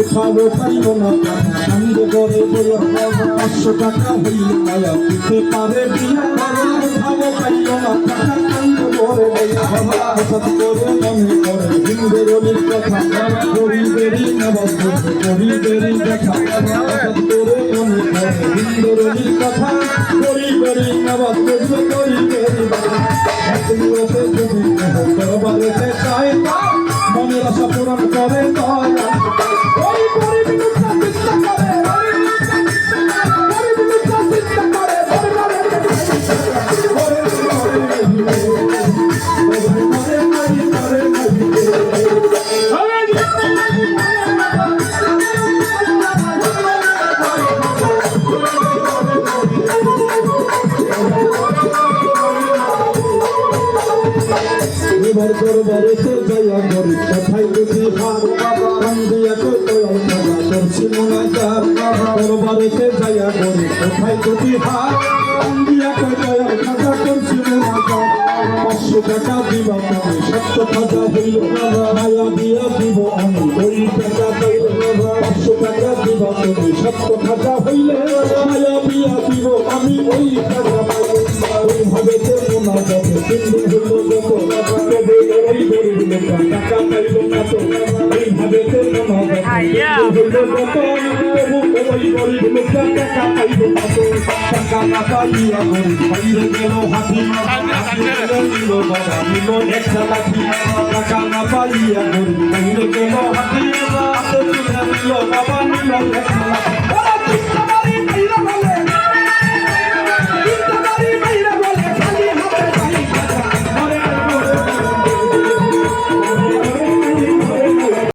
উঠাবো পাইল না আনন্দ করে বলো 500 টাকা হইল মায়া দিতে পারে বিয়া উঠাবো পাইল না টাকা আনন্দ করে হঠাৎ করে মনে করে হিন্দের অলির কথা গরিবেরই নামাজ পড়বে গরিবেরই দেখা হঠাৎ করে মনে করে হিন্দের অলির কথা গরিবেরই নামাজ পড়বে গরিবেরই দেখা একদিকে যদি দরবারেতে চায় মনের আশা পূরণ করে দয়া ওই গরিবের চিন্তা করে এবার দরবারেতে যাইয়া করি কথাই বুঝি হার কান্দিয়া কইয়া করছি মোনাজাত দরবারেতে যাইয়া করি কথাই বুঝি হার কান্দিয়া কইয়া খাজা করছি মোনাজাত 500 টাকা দিবা তুমি সত্য খাজা হইল মায়া দিয়া দিব আমি ওই টাকা পাইল 500 টাকা দিবা তুমি সত্য খাজা হইলে মায়া দিয়া দিব আমি ওই টাকা পাইল ওইভাবে মোনাজাত 3 দিন হইল টাকা পাইল না তো এইভাবে টাকা পাইল না তো টাকা না পাইয়া বাইরে গেল হাতি নিল বাবা নিল একটা লাঠি টাকা না পাইয়া বাইরে গেল হাতি নিল বাবা নিল একটা লাঠি